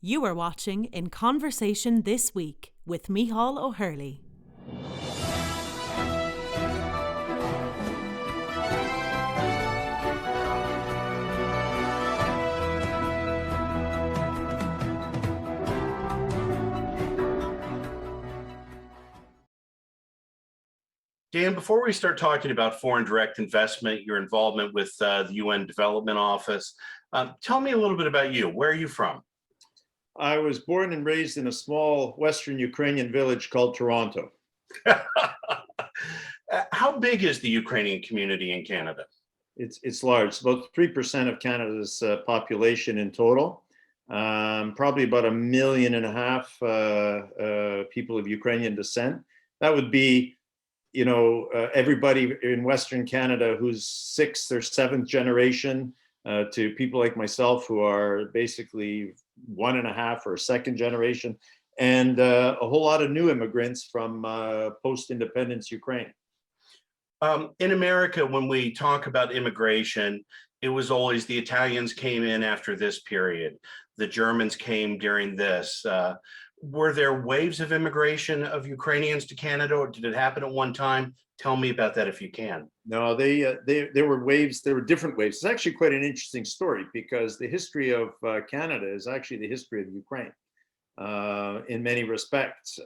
You are watching In Conversation This Week with Miceal O'Hurley. Dan, before we start talking about foreign direct investment, your involvement with the UN Development Office, tell me a little bit about you. Where are you from? I was born and raised in a small Western Ukrainian village called Toronto. How big is the Ukrainian community in Canada? It's large. It's about 3% of Canada's population in total. Probably about 1.5 million people of Ukrainian descent. That would be, everybody in Western Canada who's sixth or seventh generation, to people like myself who are basically 1.5 or second generation, and a whole lot of new immigrants from post-independence Ukraine. In America, when we talk about immigration, it was always the Italians came in after this period. The Germans came during this. Were there waves of immigration of Ukrainians to Canada, or did it happen at one time? Tell me about that if you can. No, there were waves. There were different waves. It's actually quite an interesting story because the history of Canada is actually the history of Ukraine. In many respects,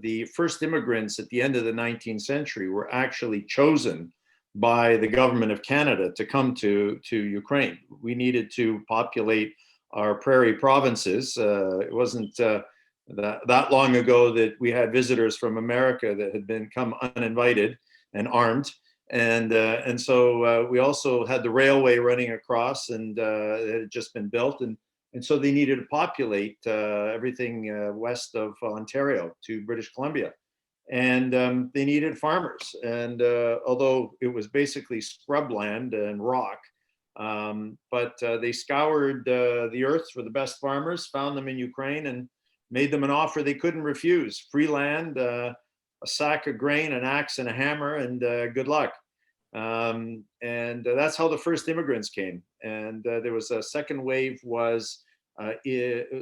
the first immigrants at the end of the 19th century were actually chosen by the government of Canada to come to Ukraine. We needed to populate our prairie provinces. It wasn't that long ago that we had visitors from America that had come uninvited and armed. And so we also had the railway running across, and it had just been built. And so they needed to populate everything west of Ontario to British Columbia. And they needed farmers. And although it was basically scrubland and rock, but they scoured the earth for the best farmers, found them in Ukraine, and made them an offer they couldn't refuse: free land, a sack of grain, an axe, and a hammer, and good luck. And that's how the first immigrants came. And there was a second wave, was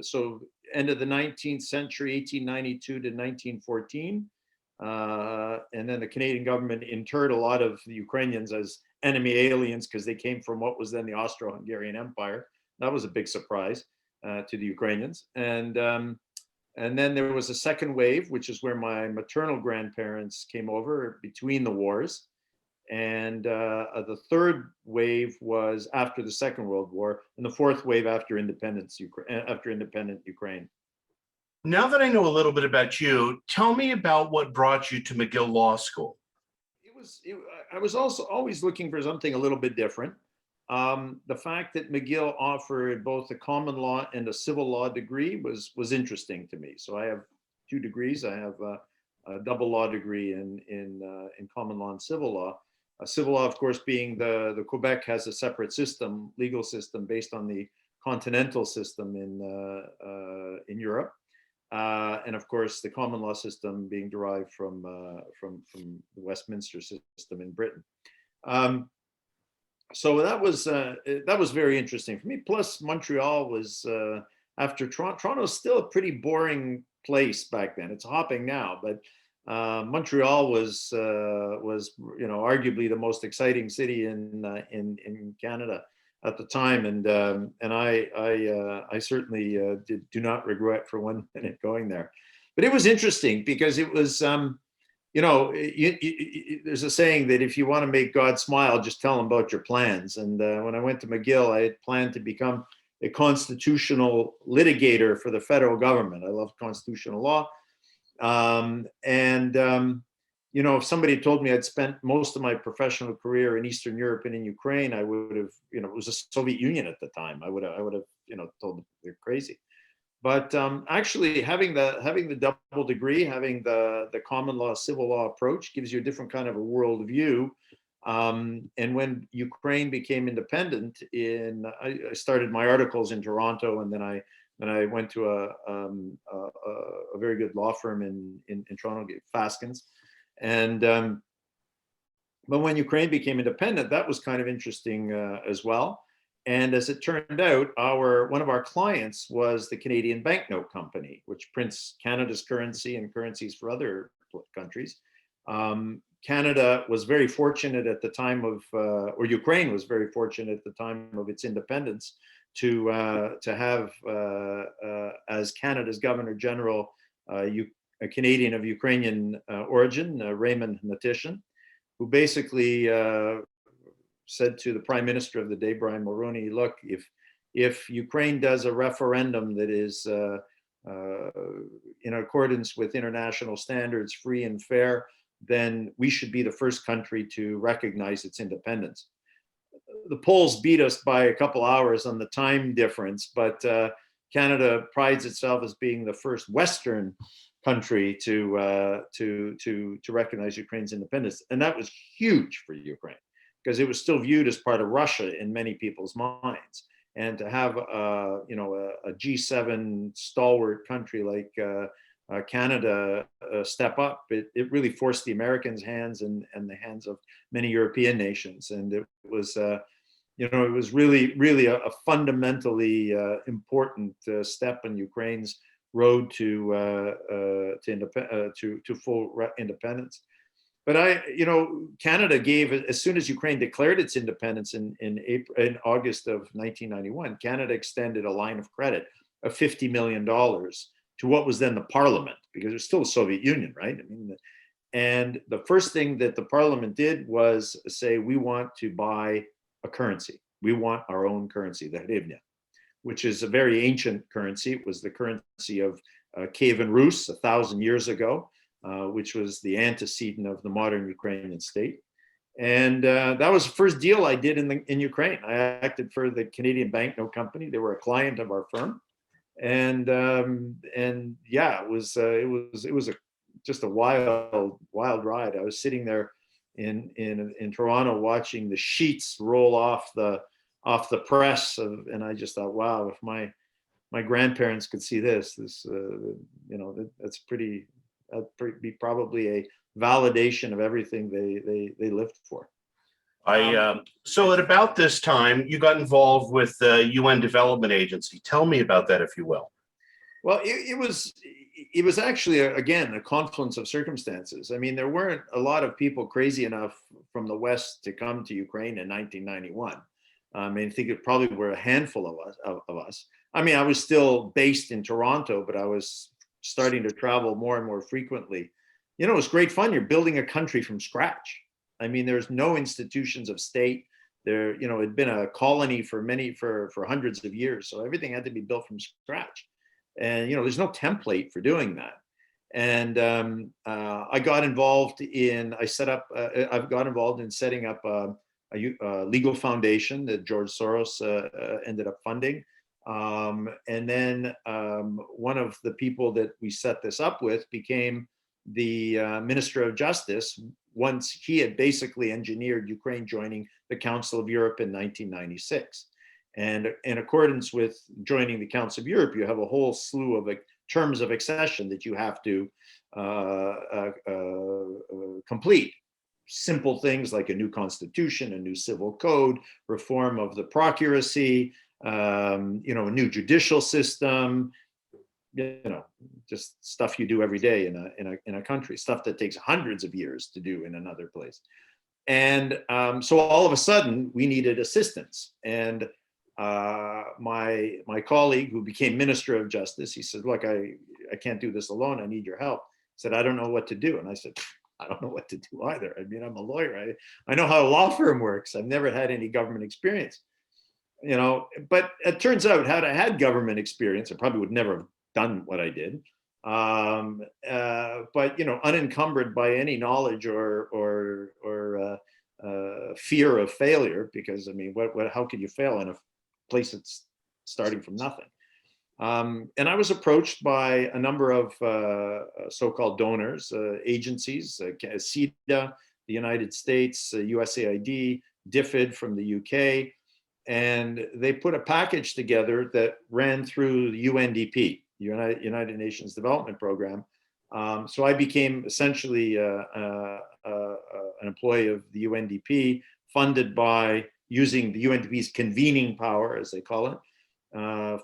so end of the 19th century, 1892 to 1914. And then the Canadian government interred a lot of the Ukrainians as enemy aliens because they came from what was then the Austro-Hungarian Empire. That was a big surprise to the Ukrainians. And then there was a second wave, which is where my maternal grandparents came over between the wars. And the third wave was after the Second World War, and the fourth wave after independent Ukraine. Now that I know a little bit about you, tell me about what brought you to McGill Law School. I was also always looking for something a little bit different. The fact that McGill offered both a common law and a civil law degree was interesting to me. So I have 2 degrees. I have a double law degree in common law and civil law. Civil law, of course, being the Quebec has a separate system, legal system based on the continental system in Europe, and of course the common law system being derived from the Westminster system in Britain. So that was very interesting for me. Plus, Montreal was after Toronto. Toronto's still a pretty boring place back then. It's hopping now, but Montreal was arguably the most exciting city in Canada at the time, and I certainly do not regret for 1 minute going there. But it was interesting because it was. There's a saying that if you want to make God smile, just tell him about your plans. And when I went to McGill, I had planned to become a constitutional litigator for the federal government. I love constitutional law. If somebody told me I'd spent most of my professional career in Eastern Europe and in Ukraine, I would have, it was the Soviet Union at the time. I would have, told them they're crazy. But actually, having the double degree, having the common law, civil law approach gives you a different kind of a worldview. And when Ukraine became independent, I started my articles in Toronto, and then I went to a very good law firm in Toronto, Faskins. And but when Ukraine became independent, that was kind of interesting as well. And as it turned out, one of our clients was the Canadian Banknote Company, which prints Canada's currency and currencies for other countries. Canada was very fortunate at the time of, or Ukraine was very fortunate at the time of its independence to have as Canada's Governor General a Canadian of Ukrainian origin, Raymond Natishin, who basically said to the Prime Minister of the day, Brian Mulroney, look, if Ukraine does a referendum that is in accordance with international standards, free and fair, then we should be the first country to recognize its independence. The polls beat us by a couple hours on the time difference, but Canada prides itself as being the first Western country to recognize Ukraine's independence, and that was huge for Ukraine because it was still viewed as part of Russia in many people's minds. And to have a G7 stalwart country like Canada step up, it really forced the Americans' hands and the hands of many European nations. And it was, it was really a fundamentally important step in Ukraine's road to full independence. But Canada gave, as soon as Ukraine declared its independence in August of 1991, Canada extended a line of credit of $50 million to what was then the Parliament, because it was still the Soviet Union, right? I mean, and the first thing that the Parliament did was say, we want to buy a currency. We want our own currency, the hryvnia, which is a very ancient currency. It was the currency of Kievan Rus 1,000 years ago. Which was the antecedent of the modern Ukrainian state. And that was the first deal I did in Ukraine. I acted for the Canadian Banknote Company. They were a client of our firm. And yeah, it was just a wild ride. I was sitting there in Toronto watching the sheets roll off the press and I just thought, wow, if my grandparents could see this, that's pretty. That'd be probably a validation of everything they lived for. So at about this time, you got involved with the UN Development Agency. Tell me about that, if you will. Well, it was actually again a confluence of circumstances. I mean, there weren't a lot of people crazy enough from the West to come to Ukraine in 1991. I mean, I think it probably were a handful of us. I mean, I was still based in Toronto, but I was starting to travel more and more frequently. It was great fun. You're building a country from scratch. I mean, there's no institutions of state. There, it'd been a colony for hundreds of years. So everything had to be built from scratch. And, there's no template for doing that. And I got involved in setting up a legal foundation that George Soros ended up funding. And then one of the people that we set this up with became the Minister of Justice once he had basically engineered Ukraine joining the Council of Europe in 1996. And in accordance with joining the Council of Europe, you have a whole slew of terms of accession that you have to complete. Simple things like a new constitution, a new civil code, reform of the procuracy, a new judicial system, just stuff you do every day in a country, stuff that takes hundreds of years to do in another place. And so all of a sudden we needed assistance. And my colleague who became Minister of Justice, he said, look, I can't do this alone. I need your help. He said, I don't know what to do. And I said, I don't know what to do either. I mean, I'm a lawyer. I know how a law firm works. I've never had any government experience. But it turns out had I had government experience, I probably would never have done what I did. But unencumbered by any knowledge or fear of failure, because I mean, how could you fail in a place that's starting from nothing? And I was approached by a number of so-called donors, agencies, CEDA, the United States, USAID, DFID from the UK. And they put a package together that ran through the UNDP, United Nations Development Program. So I became essentially an employee of the UNDP, funded by using the UNDP's convening power, as they call it,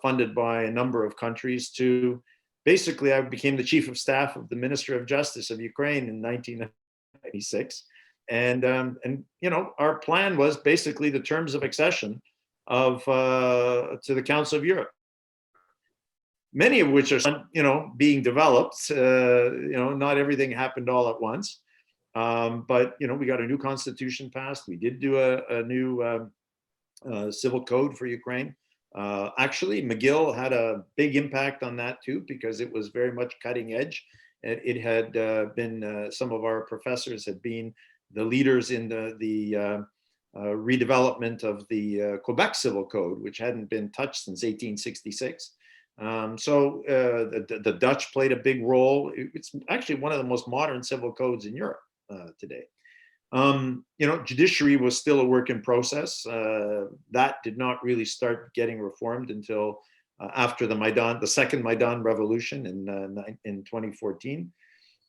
funded by a number of countries to basically, I became the chief of staff of the Minister of Justice of Ukraine in 1996. And our plan was basically the terms of accession to the Council of Europe, many of which are, being developed. Not everything happened all at once. But we got a new constitution passed. We did do a new civil code for Ukraine. Actually, Miceal had a big impact on that too, because it was very much cutting edge. It had been, some of our professors had been the leaders in the redevelopment of the Quebec Civil Code, which hadn't been touched since 1866. So the Dutch played a big role. It's actually one of the most modern civil codes in Europe today. Judiciary was still a work in process. That did not really start getting reformed until after the second Maidan revolution in 2014.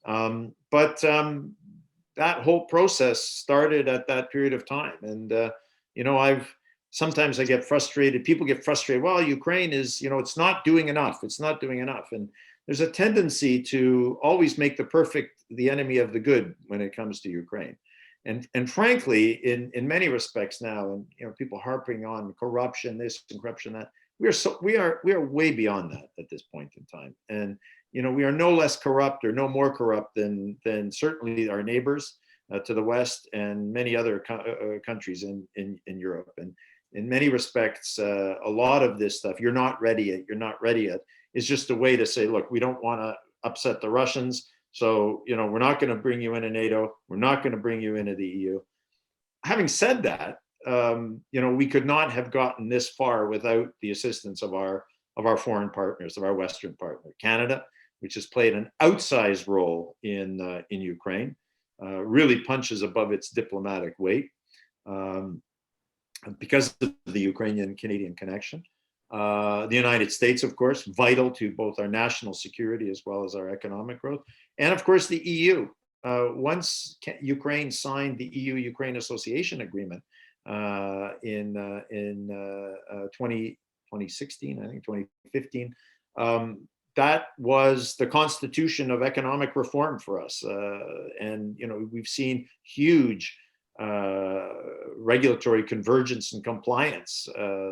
But that whole process started at that period of time. And, sometimes I get frustrated. People get frustrated. Well, Ukraine is, it's not doing enough. It's not doing enough. And there's a tendency to always make the perfect the enemy of the good when it comes to Ukraine. And frankly, in many respects now, and people harping on corruption, this and corruption that, we are way beyond that at this point in time. And we are no less corrupt or no more corrupt than certainly our neighbors to the west and many other countries in Europe. And in many respects, a lot of this stuff, you're not ready yet, is just a way to say, look, we don't want to upset the Russians. So, we're not going to bring you into NATO. We're not going to bring you into the EU. Having said that, we could not have gotten this far without the assistance of our foreign partners, of our Western partner, Canada, which has played an outsized role in Ukraine, really punches above its diplomatic weight because of the Ukrainian-Canadian connection. The United States, of course, vital to both our national security as well as our economic growth. And of course, the EU. Once Ukraine signed the EU-Ukraine Association Agreement in 2016, I think 2015, that was the constitution of economic reform for us. And we've seen huge regulatory convergence and compliance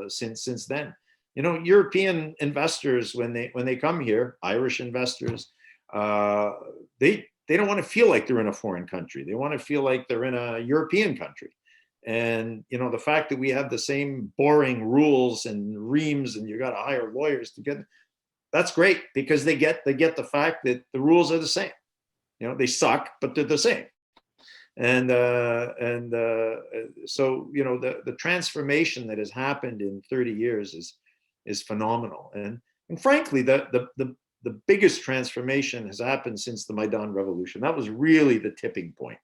since then. European investors, when they come here, Irish investors, they don't want to feel like they're in a foreign country. They want to feel like they're in a European country. And the fact that we have the same boring rules and reams, and you got to hire lawyers to get, that's great, because they get the fact that the rules are the same. They suck, but they're the same. And so the transformation that has happened in 30 years is phenomenal. And frankly, the biggest transformation has happened since the Maidan Revolution. That was really the tipping point.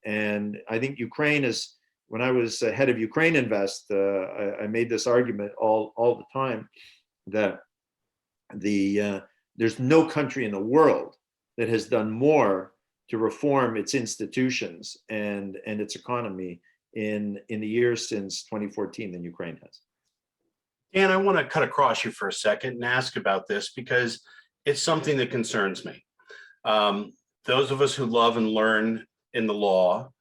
And I think Ukraine is, when I was head of Ukraine Invest, I made this argument all the time that there's no country in the world that has done more to reform its institutions and its economy in the years since 2014 than Ukraine has. Dan, I want to cut across you for a second and ask about this, because it's something that concerns me. Those of us who love and learn in the law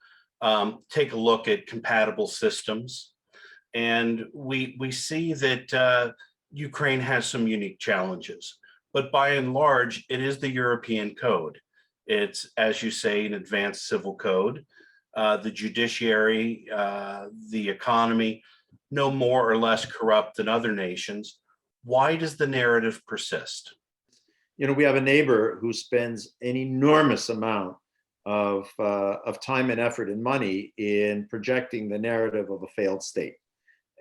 take a look at compatible systems, and we see that Ukraine has some unique challenges, but by and large, it is the European code. It's, as you say, an advanced civil code. The judiciary, the economy, no more or less corrupt than other nations. Why does the narrative persist? We have a neighbor who spends an enormous amount of time and effort and money in projecting the narrative of a failed state.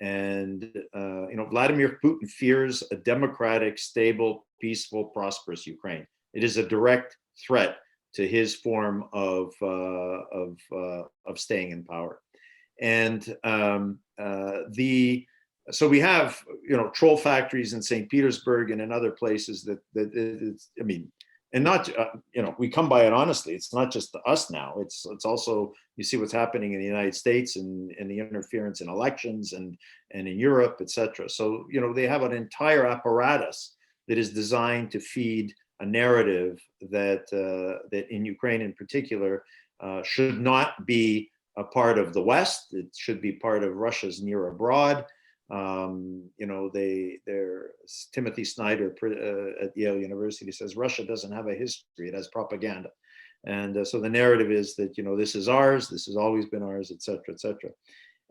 And Vladimir Putin fears a democratic, stable, peaceful, prosperous Ukraine. It is a direct threat to his form of staying in power. And so we have troll factories in St. Petersburg and in other places that and not, we come by it honestly. It's not just us now. It's also, you see what's happening in the United States and the interference in elections and in Europe, et cetera. So, they have an entire apparatus that is designed to feed a narrative that in Ukraine in particular should not be a part of the West. It should be part of Russia's near abroad. Timothy Snyder at Yale University says Russia doesn't have a history; it has propaganda, and so the narrative is that this is ours, this has always been ours, et cetera, et cetera.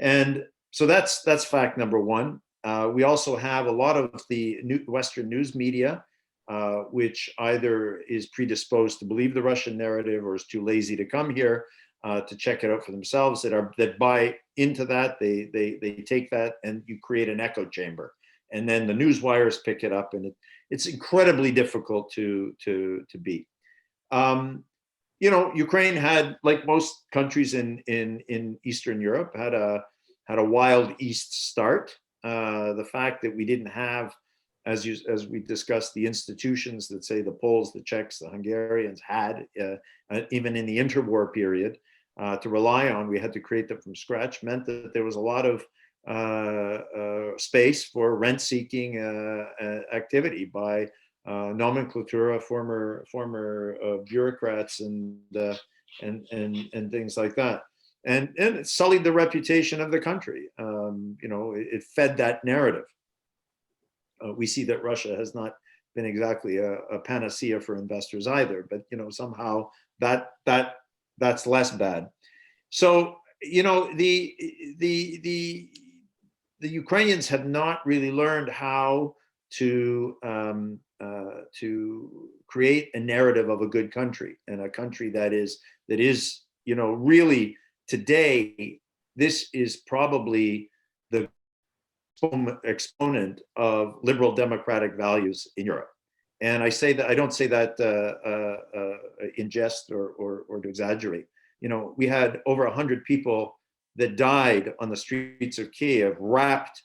And so that's fact number one. We also have a lot of the Western news media, which either is predisposed to believe the Russian narrative or is too lazy to come here to check it out for themselves, that buy into that. They take that, and you create an echo chamber, and then the news wires pick it up, and it's incredibly difficult to beat. Ukraine had, like most countries in Eastern Europe, had a wild East start. The fact that we didn't have, as we discussed, the institutions that, say, the Poles, the Czechs, the Hungarians had, even in the interwar period, to rely on, we had to create them from scratch, meant that there was a lot of space for rent-seeking activity by nomenclatura, former bureaucrats, and things like that, and it sullied the reputation of the country. It fed that narrative. We see that Russia has not been exactly a panacea for investors either, but somehow that's less bad. So the Ukrainians have not really learned how to create a narrative of a good country, and a country that is really today. This is probably the exponent of liberal democratic values in Europe. And I say that, I don't say that in jest or to exaggerate. We had over 100 people that died on the streets of Kiev wrapped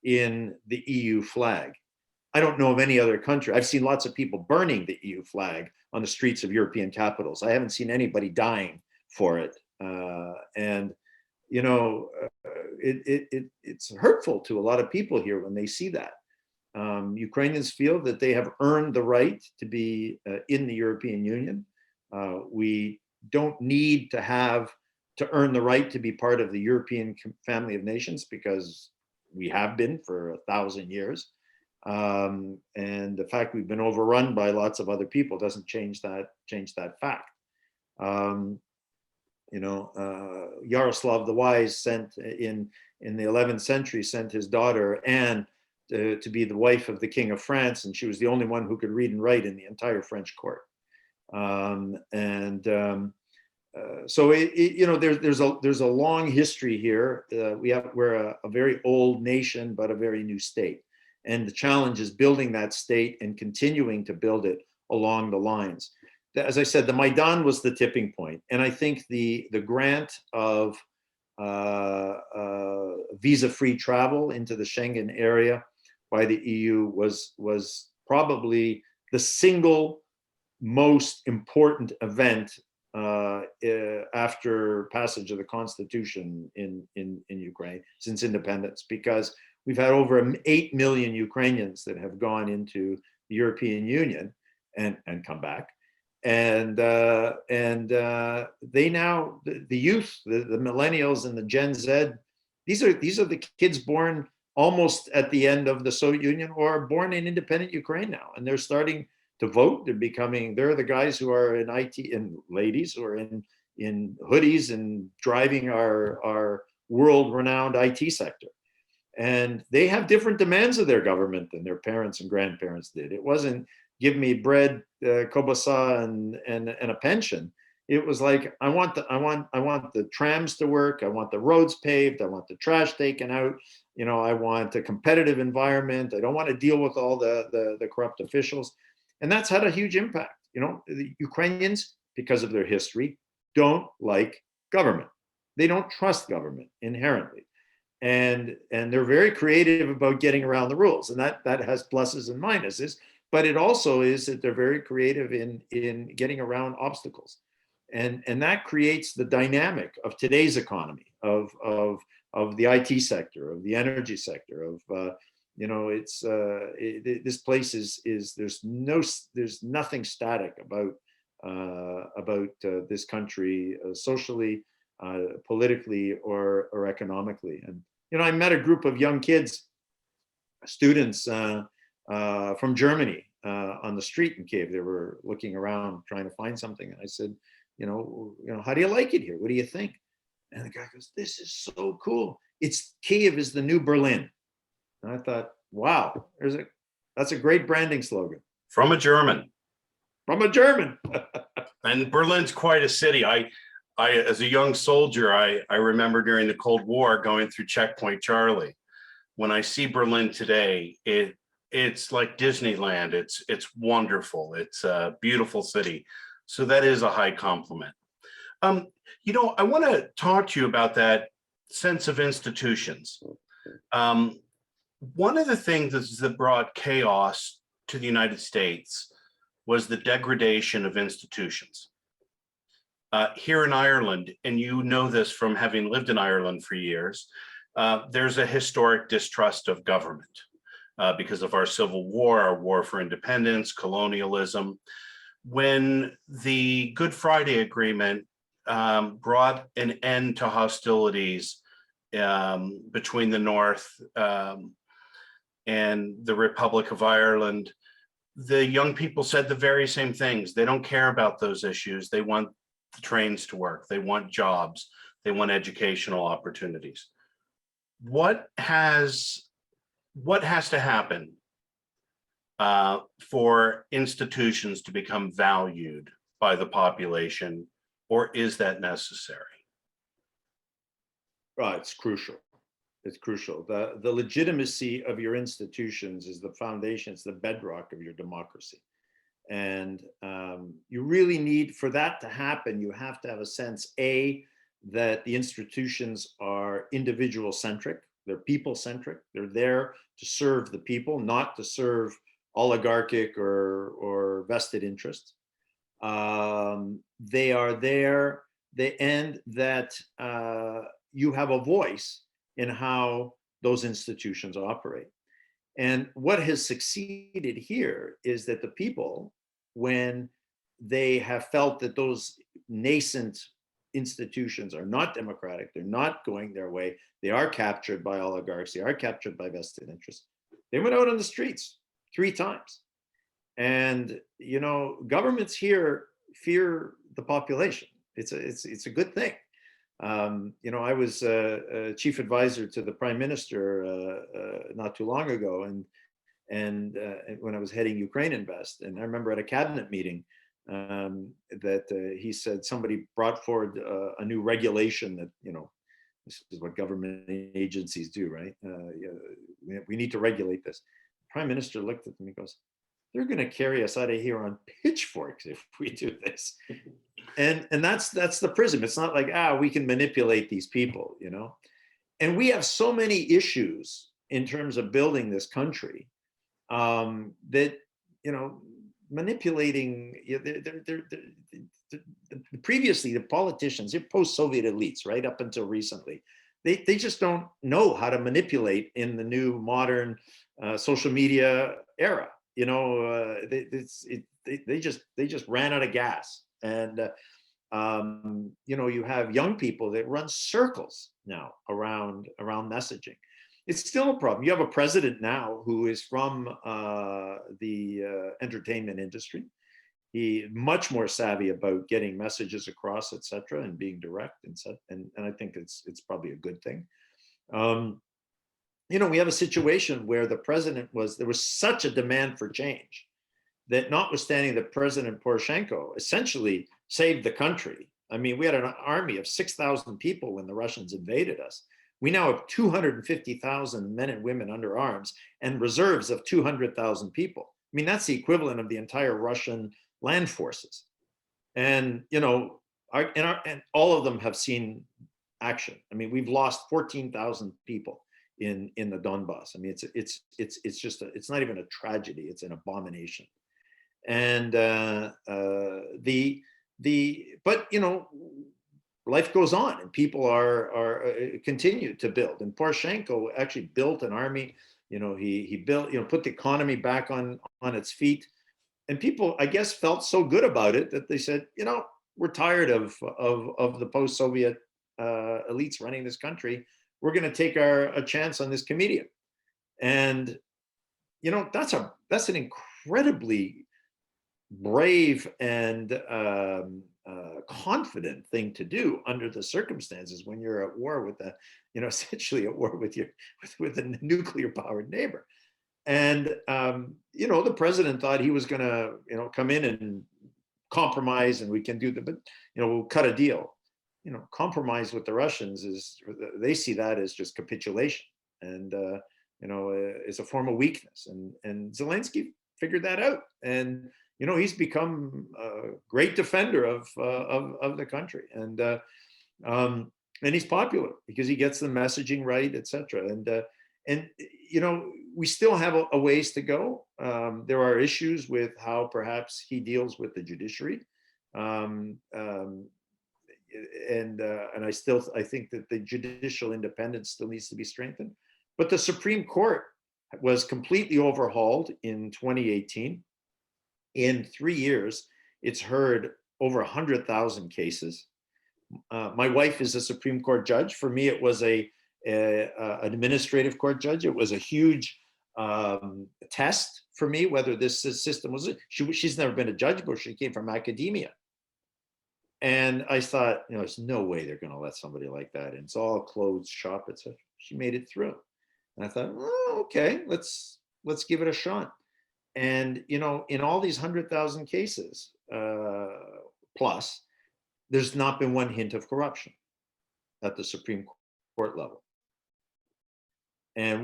in the EU flag. I don't know of any other country. I've seen lots of people burning the EU flag on the streets of European capitals. I haven't seen anybody dying for it. It's hurtful to a lot of people here when they see that. Ukrainians feel that they have earned the right to be in the European Union. We don't need to earn the right to be part of the European family of nations, because we have been for 1,000 years. And the fact we've been overrun by lots of other people doesn't change that fact. Yaroslav the Wise sent in the 11th century, sent his daughter Anne to be the wife of the King of France, and she was the only one who could read and write in the entire French court. So there's a long history here. We're a very old nation, but a very new state, and the challenge is building that state and continuing to build it along the lines. As I said, the Maidan was the tipping point, and I think the grant of visa-free travel into the Schengen area by the EU was probably the single most important event after passage of the Constitution in Ukraine since independence, because we've had over 8 million Ukrainians that have gone into the European Union and come back. And they now, the youth, the millennials and the Gen Z, these are the kids born almost at the end of the Soviet Union or born in independent Ukraine now, and they're starting to vote. They're the guys who are in IT, and ladies who are in hoodies and driving our world-renowned IT sector. And they have different demands of their government than their parents and grandparents did. It wasn't give me bread, kobasa, and a pension. It was like, I want the trams to work. I want the roads paved. I want the trash taken out. I want a competitive environment. I don't want to deal with all the corrupt officials. And that's had a huge impact. The Ukrainians, because of their history, don't like government. They don't trust government inherently. And they're very creative about getting around the rules. And that has pluses and minuses. but it also is that they're very creative in getting around obstacles. And that creates the dynamic of today's economy, of the IT sector, of the energy sector, of this place is there's nothing static about this country, socially, politically, or economically. And I met a group of young kids, students from Germany, on the street in Kiev. They were looking around trying to find something, and I said, how do you like it here? What do you think? And the guy goes, "This is so cool. Kiev is the new Berlin." And I thought, wow, that's a great branding slogan. From a German. From a German. And Berlin's quite a city. I as a young soldier, I remember during the Cold War going through Checkpoint Charlie. When I see Berlin today, it's like Disneyland. It's wonderful. It's a beautiful city. So that is a high compliment. I want to talk to you about that sense of institutions. One of the things that brought chaos to the United States was the degradation of institutions. Here in Ireland, and you know this from having lived in Ireland for years, there's a historic distrust of government because of our Civil War, our war for independence, colonialism. When the Good Friday Agreement brought an end to hostilities between the North and the Republic of Ireland, the young people said the very same things. They don't care about those issues. They want the trains to work. They want jobs. They want educational opportunities. What has to happen for institutions to become valued by the population, or is that necessary? It's crucial. It's crucial. The legitimacy of your institutions is the foundation, it's the bedrock of your democracy. And you really need, for that to happen, you have to have a sense, A, that the institutions are individual centric, they're people centric, they're there to serve the people, not to serve oligarchic or vested interests. They are there, and that you have a voice in how those institutions operate. And what has succeeded here is that the people, when they have felt that those nascent institutions are not democratic, they're not going their way, they are captured by oligarchs, they are captured by vested interests, they went out on the streets 3 times. And governments here fear the population. It's a good thing. I was a chief advisor to the prime minister not too long ago, and when I was heading Ukraine Invest, and I remember at a cabinet meeting that he said somebody brought forward a new regulation that this is what government agencies do, right? We need to regulate this. The prime minister looked at me and goes, "They're going to carry us out of here on pitchforks if we do this." And that's the prism. It's not like, we can manipulate these people, And we have so many issues in terms of building this country that, manipulating, previously the politicians, they're post-Soviet elites, right, up until recently. They just don't know how to manipulate in the new modern social media era. They just ran out of gas. And you have young people that run circles now around messaging. It's still a problem. You have a president now who is from the entertainment industry. He's much more savvy about getting messages across, et cetera, and being direct, and I think it's probably a good thing. We have a situation where there was such a demand for change that, notwithstanding that President Poroshenko essentially saved the country. I mean, we had an army of 6,000 people when the Russians invaded us. We now have 250,000 men and women under arms and reserves of 200,000 people. I mean, that's the equivalent of the entire Russian land forces. And, and all of them have seen action. I mean, we've lost 14,000 people in the Donbass. I mean, it's just it's not even a tragedy; it's an abomination. And but life goes on, and people are continue to build. And Poroshenko actually built an army. He built, put the economy back on its feet, and people, I guess, felt so good about it that they said, we're tired of the post-Soviet elites running this country. We're going to take a chance on this comedian. And that's an incredibly brave and confident thing to do under the circumstances when you're at war with essentially at war with a nuclear powered neighbor. And the president thought he was going to come in and compromise, and we can do but we'll cut a deal. Compromise with the Russians they see that as just capitulation, and it's a form of weakness. And Zelensky figured that out, and he's become a great defender of the country, and he's popular because he gets the messaging right, etc. And we still have a ways to go. There are issues with how perhaps he deals with the judiciary, and I think that the judicial independence still needs to be strengthened. But the Supreme Court was completely overhauled in 2018. In 3 years, it's heard over 100,000 cases. My wife is a Supreme Court judge. For me, it was an administrative court judge. It was a huge test for me whether this system was. She's never been a judge, but she came from academia. And I thought, there's no way they're going to let somebody like that in. It's all closed shop, etc. She made it through. And I thought, okay, let's give it a shot. And, in all these 100,000 cases plus, there's not been one hint of corruption at the Supreme Court level. And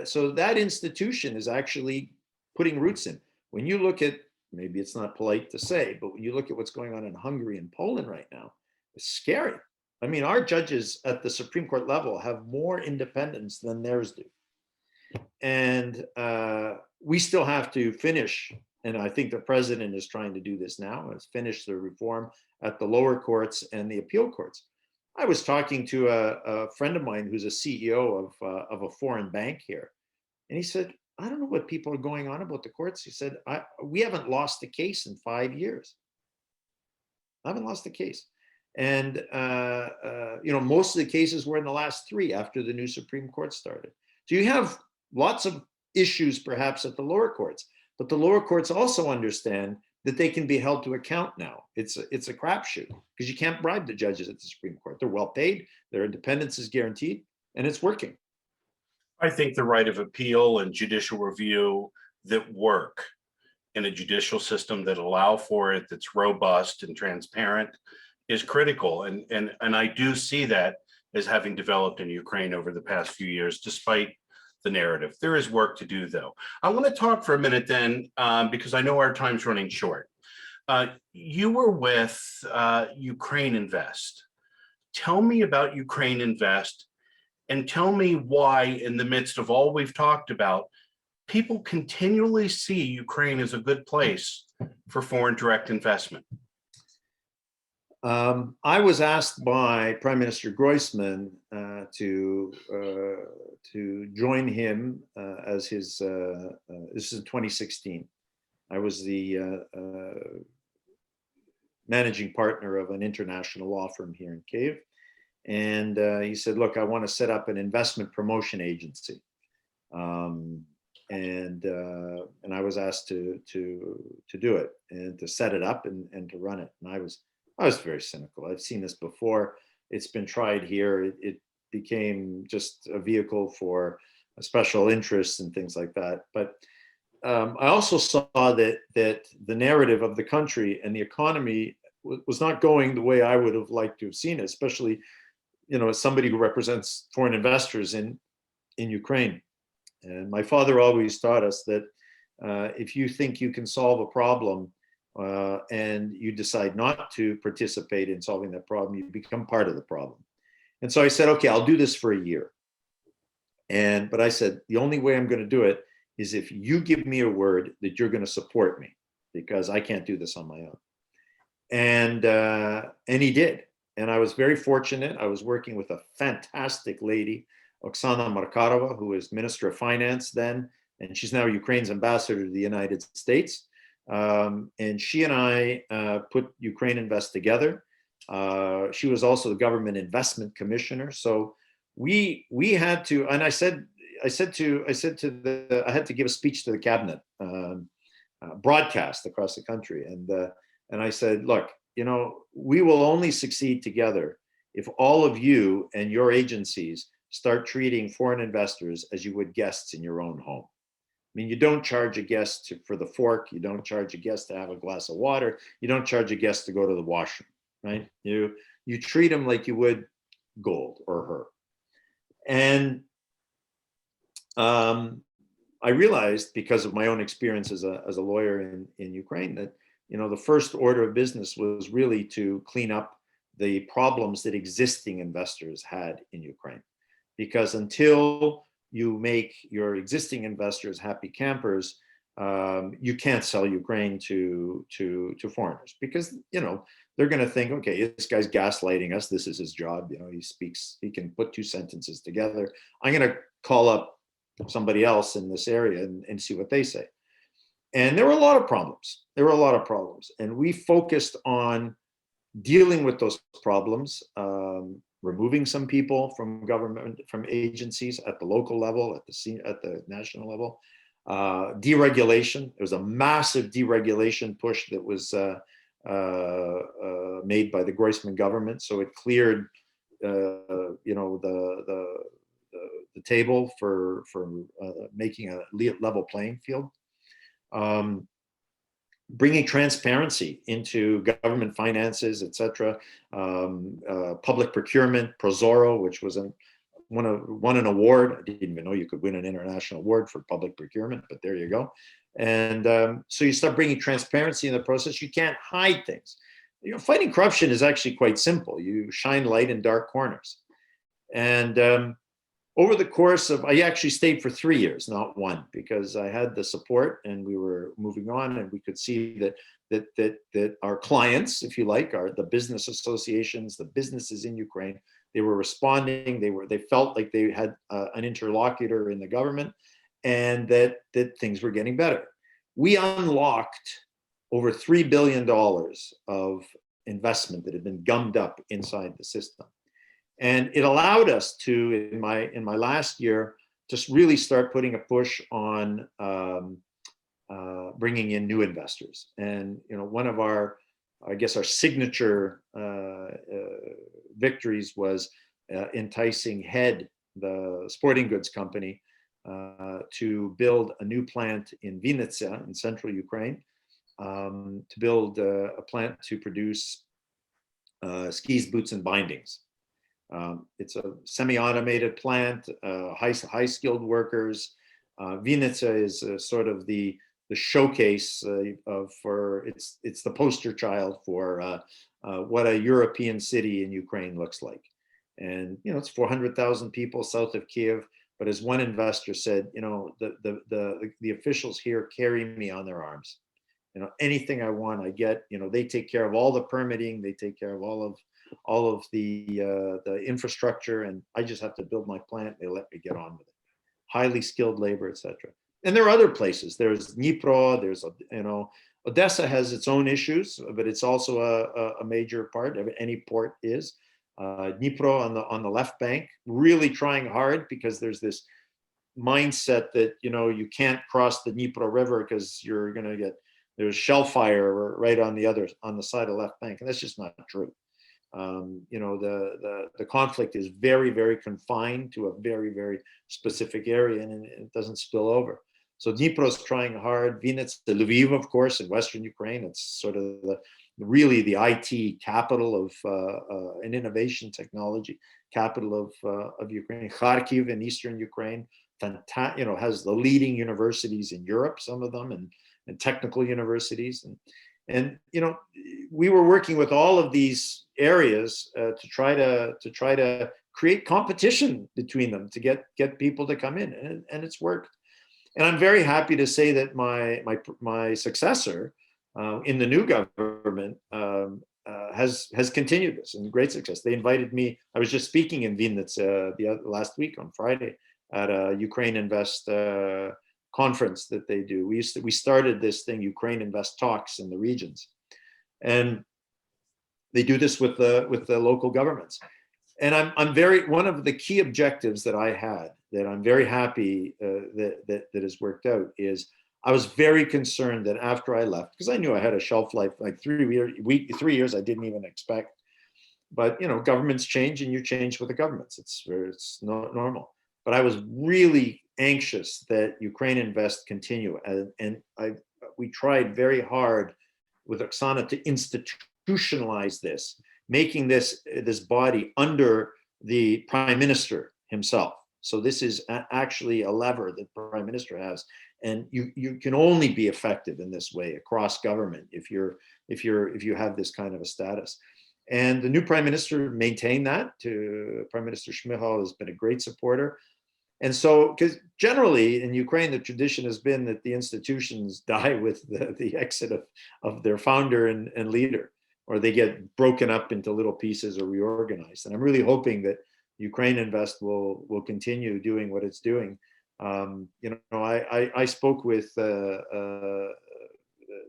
so that institution is actually putting roots in. When you look at, maybe it's not polite to say, but when you look at what's going on in Hungary and Poland right now, it's scary. I mean, our judges at the Supreme Court level have more independence than theirs do. And we still have to finish, and I think the president is trying to do this now, is finish the reform at the lower courts and the appeal courts. I was talking to a friend of mine who's a CEO of a foreign bank here, and he said, I don't know what people are going on about the courts. He said, we haven't lost a case in 5 years. I haven't lost a case. And, most of the cases were in the last 3 after the new Supreme Court started. So you have lots of issues perhaps at the lower courts, but the lower courts also understand that they can be held to account now. It's a crapshoot because you can't bribe the judges at the Supreme Court. They're well paid, their independence is guaranteed, and it's working. I think the right of appeal and judicial review that work in a judicial system that allow for it, that's robust and transparent, is critical. And I do see that as having developed in Ukraine over the past few years, despite the narrative. There is work to do, though. I want to talk for a minute then, because I know our time's running short. You were with Ukraine Invest. Tell me about Ukraine Invest, and tell me why, in the midst of all we've talked about, people continually see Ukraine as a good place for foreign direct investment. I was asked by Prime Minister Groysman to join him as his. This is in 2016. I was the managing partner of an international law firm here in Kyiv, and he said, "Look, I want to set up an investment promotion agency," and I was asked to do it and to set it up and to run it, and I was very cynical. I've seen this before. It's been tried here. It became just a vehicle for special interests and things like that. But I also saw that the narrative of the country and the economy was not going the way I would have liked to have seen it, especially, as somebody who represents foreign investors in Ukraine. And my father always taught us that if you think you can solve a problem, and you decide not to participate in solving that problem, you become part of the problem. And so I said, okay, I'll do this for a year. But I said, the only way I'm going to do it is if you give me a word that you're going to support me, because I can't do this on my own. And he did. And I was very fortunate. I was working with a fantastic lady, Oksana Markarova, who was Minister of Finance then, and she's now Ukraine's ambassador to the United States. And she and I put Ukraine Invest together. She was also the government investment commissioner. So we had to, and I had to give a speech to the cabinet, broadcast across the country. And I said, look, we will only succeed together if all of you and your agencies start treating foreign investors as you would guests in your own home. I mean, you don't charge a guest for the fork. You don't charge a guest to have a glass of water. You don't charge a guest to go to the washroom, right? You treat them like you would gold or her. And I realized, because of my own experience as a lawyer in Ukraine, that the first order of business was really to clean up the problems that existing investors had in Ukraine, because until you make your existing investors happy campers, you can't sell Ukraine to foreigners, because they're going to think, okay, this guy's gaslighting us. This is his job. He can put two sentences together. I'm going to call up somebody else in this area and see what they say. And there were a lot of problems. And we focused on dealing with those problems, removing some people from government, from agencies at the local level, at the national level. Deregulation. There was a massive deregulation push that was made by the Groisman government. So it cleared, the table for making a level playing field. Bringing transparency into government finances, etc. Public procurement, Prozoro, which was won an award. I didn't even know you could win an international award for public procurement, but there you go. And so you start bringing transparency in the process. You can't hide things. Fighting corruption is actually quite simple. You shine light in dark corners. And over the course of, I actually stayed for 3 years, not one, because I had the support and we were moving on, and we could see that our clients, if you like, are the business associations, the businesses in Ukraine. They were responding. They felt like they had an interlocutor in the government, and that things were getting better. We unlocked over $3 billion of investment that had been gummed up inside the system. And it allowed us to, in my last year, just really start putting a push on bringing in new investors. And one of our signature victories was enticing Head, the sporting goods company, to build a new plant in Vinnytsia in central Ukraine, to build a plant to produce skis, boots, and bindings. It's a semi-automated plant, high skilled workers. Vinnytsia is sort of the showcase it's the poster child for what a European city in Ukraine looks like. And it's 400,000 people south of Kiev. But as one investor said, the officials here carry me on their arms. Anything I want, I get. They take care of all the permitting. They take care of all of the infrastructure, and I just have to build my plant. They let me get on with it. Highly skilled labor, etc. And there are other places. There's Dnipro. There's Odessa has its own issues, but it's also a major part of any port is. Dnipro on the left bank, really trying hard, because there's this mindset that you can't cross the Dnipro River because you're going to get, there's shell fire right on the side of left bank, and that's just not true. The conflict is very, very confined to a very, very specific area, and it doesn't spill over. So Dnipro is trying hard. Vinnytsia, Lviv, of course, in Western Ukraine, it's sort of really the IT capital of an innovation technology capital of Ukraine. Kharkiv in Eastern Ukraine, has the leading universities in Europe, some of them, and technical universities. And we were working with all of these areas to try to create competition between them to get people to come in, and it's worked. And I'm very happy to say that my successor in the new government has continued this, and great success. They invited me. I was just speaking in Vinnytsia last week on Friday at a Ukraine Invest conference that they do. We started this thing, Ukraine Invest Talks in the regions, and they do this with the local governments. And I'm very, one of the key objectives that I had that I'm very happy that has worked out is I was very concerned that after I left, because I knew I had a shelf life, like 3 years I didn't even expect. But governments change, and you change with the governments. It's not normal. But I was really anxious that Ukraine Invest continue, and we tried very hard with Oksana to institutionalize this, making this body under the Prime Minister himself. So this is actually a lever that the Prime Minister has, and you can only be effective in this way across government if you have this kind of a status. And the new Prime Minister maintained that. Prime Minister Miceal has been a great supporter. And so, because generally in Ukraine, the tradition has been that the institutions die with the exit of their founder and leader, or they get broken up into little pieces or reorganized. And I'm really hoping that Ukraine Invest will continue doing what it's doing. I spoke with the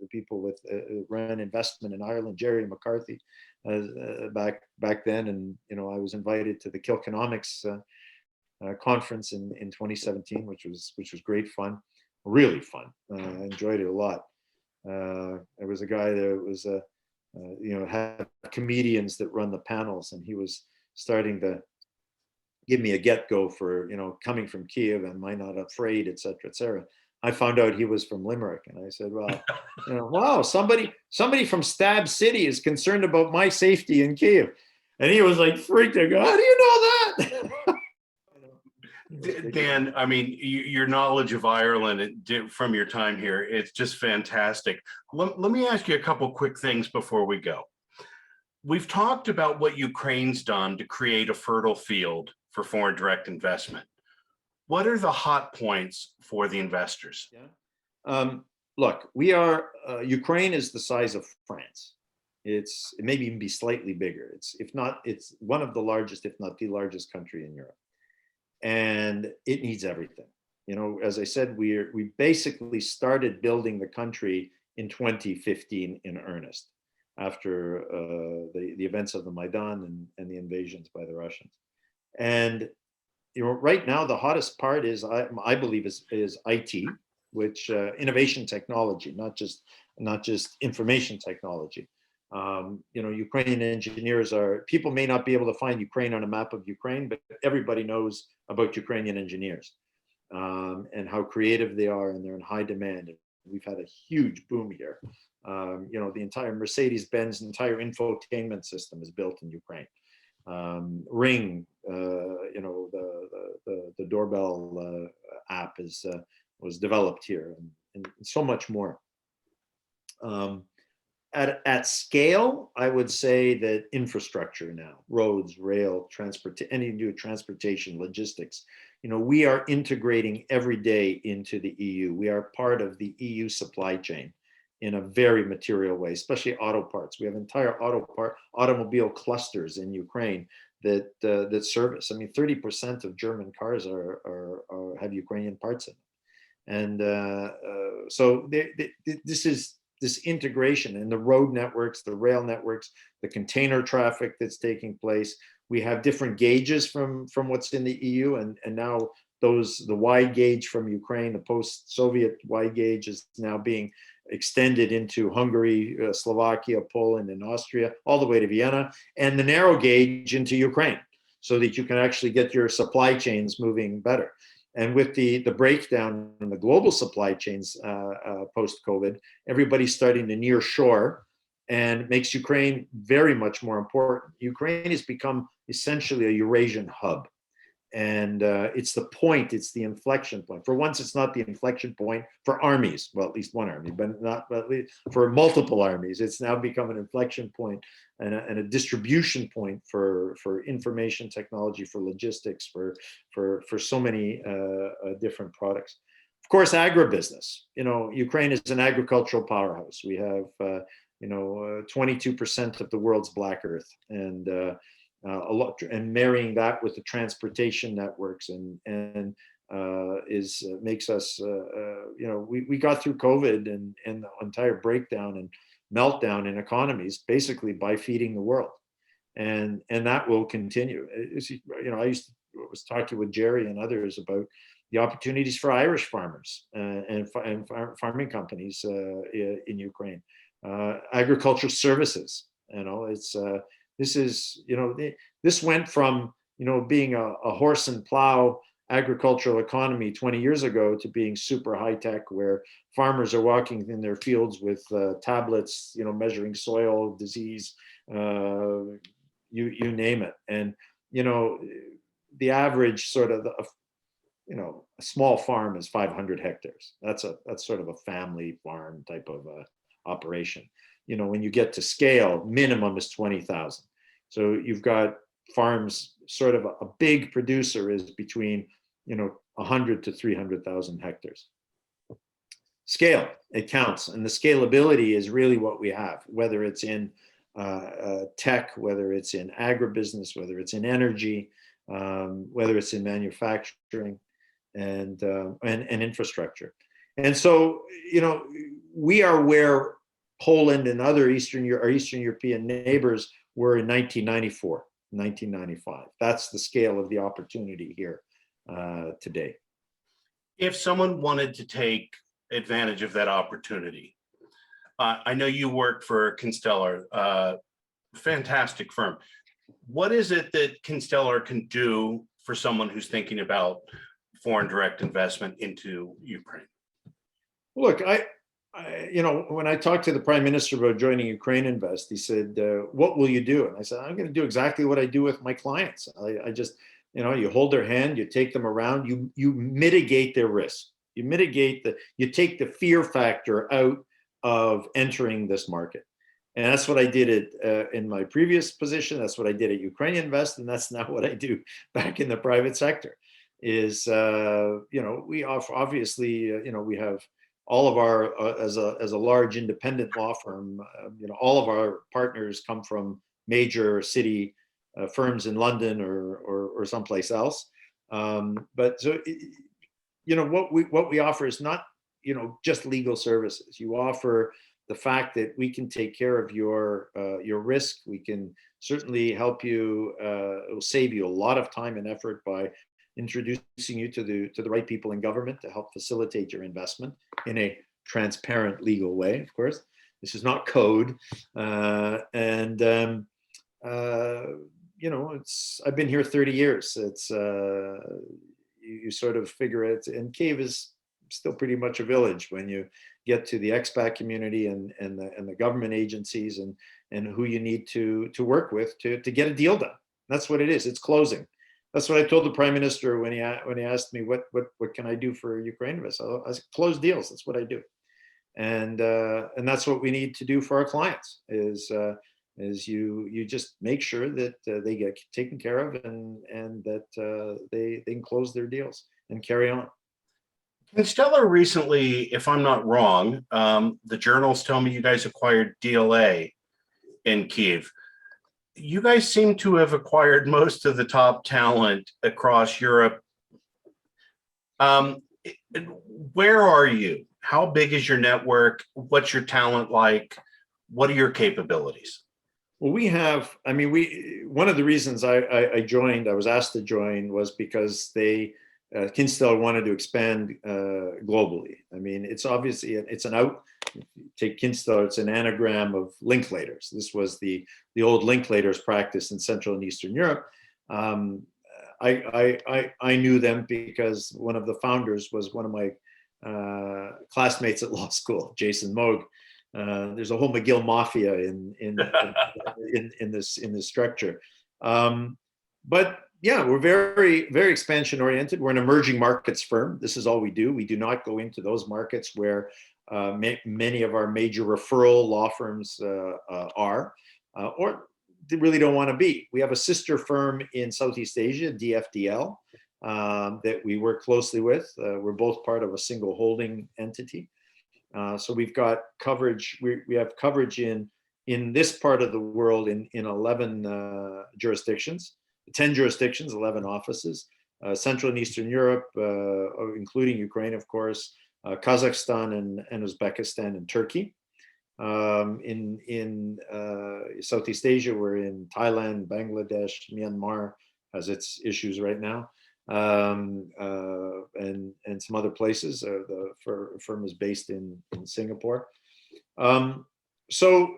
people with ran investment in Ireland, Jerry McCarthy, back then, and I was invited to the Kilkenomics conference in 2017, which was great fun, really fun. I enjoyed it a lot. There was a guy that was had comedians that run the panels, and he was starting to give me a get-go for coming from Kiev, and am I not afraid, et cetera, et cetera. I found out he was from Limerick, and I said, well, wow, somebody from Stab City is concerned about my safety in Kiev. And he was like freaked out. How do you know that? Dan, I mean, your knowledge of Ireland from your time here, it's just fantastic. Let me ask you a couple quick things before we go. We've talked about what Ukraine's done to create a fertile field for foreign direct investment. What are the hot points for the investors? Yeah. Look, Ukraine is the size of France. It may even be slightly bigger. It's one of the largest, if not the largest country in Europe. And it needs everything. As I said, we basically started building the country in 2015 in earnest, after the events of the Maidan and the invasions by the Russians. And right now the hottest part is, I believe, is IT, which innovation technology, not just information technology. Ukrainian engineers people may not be able to find Ukraine on a map of Ukraine, but everybody knows about Ukrainian engineers and how creative they are, and they're in high demand. And we've had a huge boom here. The entire Mercedes-Benz entire infotainment system is built in Ukraine. Ring, the doorbell app was developed here, and so much more. At scale, I would say that infrastructure now, roads, rail, anything to do with transportation, logistics, we are integrating every day into the EU. We are part of the EU supply chain in a very material way, especially auto parts. We have entire automobile clusters in Ukraine that service. I mean, 30% of German cars have Ukrainian parts in them. And so this integration in the road networks, the rail networks, the container traffic that's taking place. We have different gauges from what's in the EU, and now the wide gauge from Ukraine, the post-Soviet wide gauge, is now being extended into Hungary, Slovakia, Poland, and Austria, all the way to Vienna, and the narrow gauge into Ukraine, so that you can actually get your supply chains moving better. And with the breakdown in the global supply chains post-COVID, everybody's starting to near shore, and it makes Ukraine very much more important. Ukraine has become essentially a Eurasian hub. it's the point, it's the inflection point. For once, it's not the inflection point for armies, well, at least one army, but at least for multiple armies. It's now become an inflection point and a distribution point for information technology, for logistics, for so many different products. Of course, agribusiness. Ukraine is an agricultural powerhouse. We have 22% of the world's black earth, and a lot, and marrying that with the transportation networks makes us we got through COVID and the entire breakdown and meltdown in economies basically by feeding the world, and that will continue. I was talking with Jerry and others about the opportunities for Irish farmers and farming companies in Ukraine, agriculture services. This went from being a horse and plow agricultural economy 20 years ago to being super high tech, where farmers are walking in their fields with tablets, measuring soil, disease, you name it. And the average sort of a small farm is 500 hectares. That's sort of a family farm type of operation. When you get to scale, minimum is 20,000. So you've got farms, sort of a big producer is between 100 to 300,000 hectares. Scale, it counts, and the scalability is really what we have, whether it's in tech, whether it's in agribusiness, whether it's in energy, whether it's in manufacturing and infrastructure. And so we are where Poland and other Eastern European neighbors were in 1994, 1995. That's the scale of the opportunity here today. If someone wanted to take advantage of that opportunity, I know you work for Kinstellar, fantastic firm. What is it that Kinstellar can do for someone who's thinking about foreign direct investment into Ukraine? Look, when I talked to the Prime Minister about joining Ukraine Invest, he said, "What will you do?" And I said, "I'm going to do exactly what I do with my clients. I just, you hold their hand, you take them around, you mitigate their risk, you take the fear factor out of entering this market." And that's what I did in my previous position. That's what I did at Ukraine Invest, and that's now what I do back in the private sector. Is we offer, obviously, we have all of our as a large independent law firm, all of our partners come from major city firms in London or someplace else. But so what we offer is not just legal services. You offer the fact that we can take care of your risk. We can certainly help you. It will save you a lot of time and effort by introducing you to the right people in government to help facilitate your investment in a transparent, legal way. Of course, this is not code, I've been here 30 years. It's you sort of figure it, and Kyiv is still pretty much a village when you get to the expat community and the government agencies and who you need to work with to get a deal done. That's what it is. It's closing. That's what I told the Prime Minister when he asked me what can I do for Ukraine. I said, close deals. That's what I do, and that's what we need to do for our clients. Is you just make sure that they get taken care of and that they can close their deals and carry on. Kinstellar recently, if I'm not wrong, the journals tell me you guys acquired DLA in Kyiv. You guys seem to have acquired most of the top talent across Europe. Where are you? How big is your network? What's your talent like? What are your capabilities? Well, one of the reasons I joined, I was asked to join, was because Kinstellar wanted to expand globally. It's obviously, take Kinstellar, it's an anagram of Linklaters. This was the old Linklaters practice in Central and Eastern Europe. I knew them because one of the founders was one of my classmates at law school, Jason Moog. There's a whole McGill mafia in this structure. But Yeah, we're very, very expansion oriented. We're an emerging markets firm. This is all we do. We do not go into those markets where many of our major referral law firms are, or they really don't want to be. We have a sister firm in Southeast Asia, DFDL, that we work closely with. We're both part of a single holding entity. So we've got coverage. We have coverage in this part of the world in 11 jurisdictions, 10 jurisdictions, 11 offices, Central and Eastern Europe, including Ukraine, of course, Kazakhstan and Uzbekistan and Turkey. In Southeast Asia, we're in Thailand, Bangladesh, Myanmar has its issues right now, and some other places. The firm is based in Singapore. So,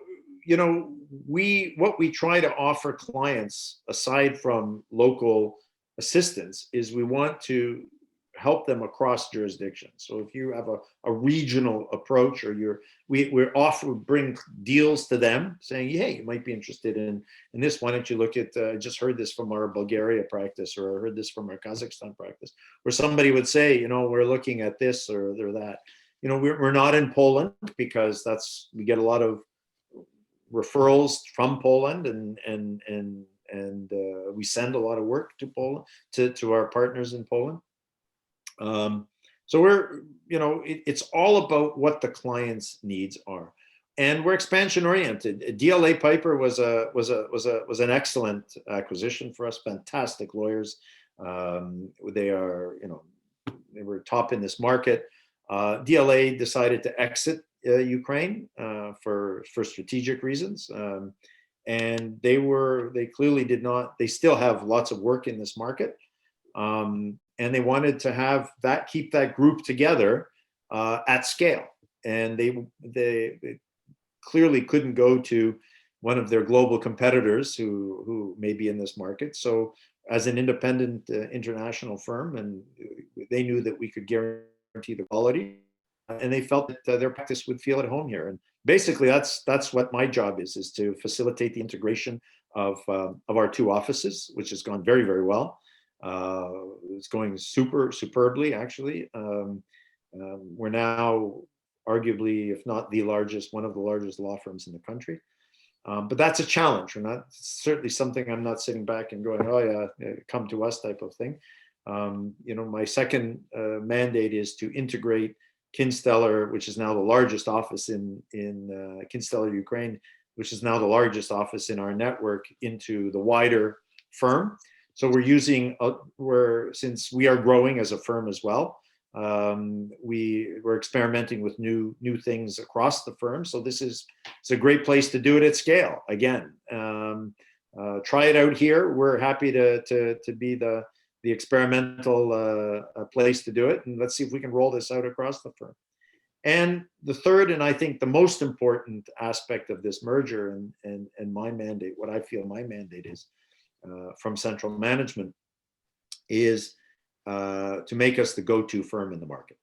what we try to offer clients, aside from local assistance, is we want to help them across jurisdictions. So if you have a regional approach, or we're bring deals to them saying, hey, you might be interested in this. Why don't you look at, I just heard this from our Bulgaria practice, or I heard this from our Kazakhstan practice, where somebody would say, we're looking at this or that. We're not in Poland because we get a lot of referrals from Poland, and we send a lot of work to Poland, to our partners in Poland. So it's all about what the client's needs are, and we're expansion oriented. DLA Piper was an excellent acquisition for us. Fantastic lawyers. They were top in this market. DLA decided to exit Ukraine for strategic reasons, and they clearly did not. They still have lots of work in this market. And they wanted to keep that group together at scale. And they clearly couldn't go to one of their global competitors who may be in this market. So as an independent international firm, and they knew that we could guarantee the quality, and they felt that their practice would feel at home here. And basically that's what my job is to facilitate the integration of our two offices, which has gone very, very well. It's going superbly, actually. We're now arguably, if not the largest, one of the largest law firms in the country. But that's a challenge. Certainly something I'm not sitting back and going, oh yeah, come to us type of thing. My second mandate is to integrate Kinstellar, which is now the largest office in Kinstellar, Ukraine, which is now the largest office in our network, into the wider firm. So since we are growing as a firm as well, we're experimenting with new things across the firm. So it's a great place to do it at scale. Again, try it out here. We're happy to be the experimental place to do it, and let's see if we can roll this out across the firm. And the third, and I think the most important aspect of this merger, and my mandate, what I feel my mandate is, from central management, is to make us the go-to firm in the market.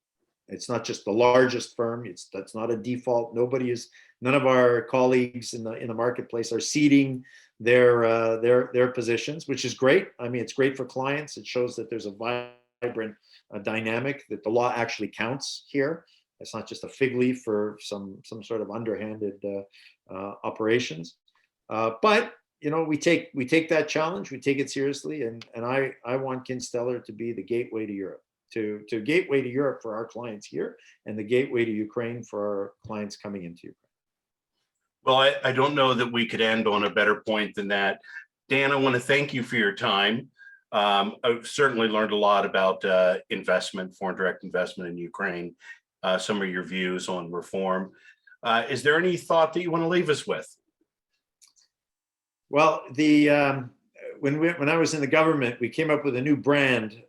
It's not just the largest firm. That's not a default. None of our colleagues in the marketplace are ceding their positions, which is great. I mean, it's great for clients. It shows that there's a vibrant dynamic, that the law actually counts here. It's not just a fig leaf for some sort of underhanded operations. But we take that challenge, we take it seriously, and I want Kinstellar to be the gateway to Europe, to gateway to Europe for our clients here, and the gateway to Ukraine for our clients coming into Ukraine. Well, I don't know that we could end on a better point than that. Dan, I want to thank you for your time. I've certainly learned a lot about foreign direct investment in Ukraine, some of your views on reform. Is there any thought that you want to leave us with? Well, when I was in the government, we came up with a new brand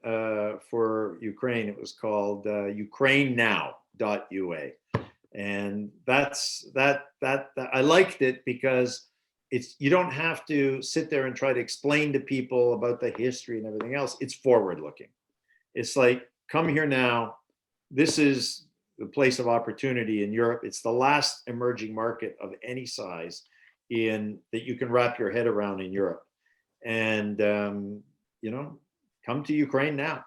for Ukraine. It was called UkraineNow.ua, and I liked it because you don't have to sit there and try to explain to people about the history and everything else. It's forward looking. It's like, come here now. This is the place of opportunity in Europe. It's the last emerging market of any size that you can wrap your head around in Europe. And come to Ukraine now.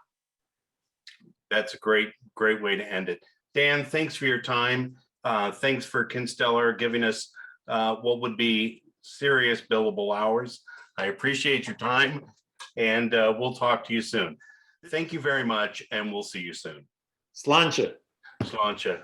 That's a great way to end it. Dan, thanks for your time. Thanks for Kinstellar giving us what would be serious billable hours. I appreciate your time, and we'll talk to you soon. Thank you very much, and we'll see you soon. Sláinte. Sláinte.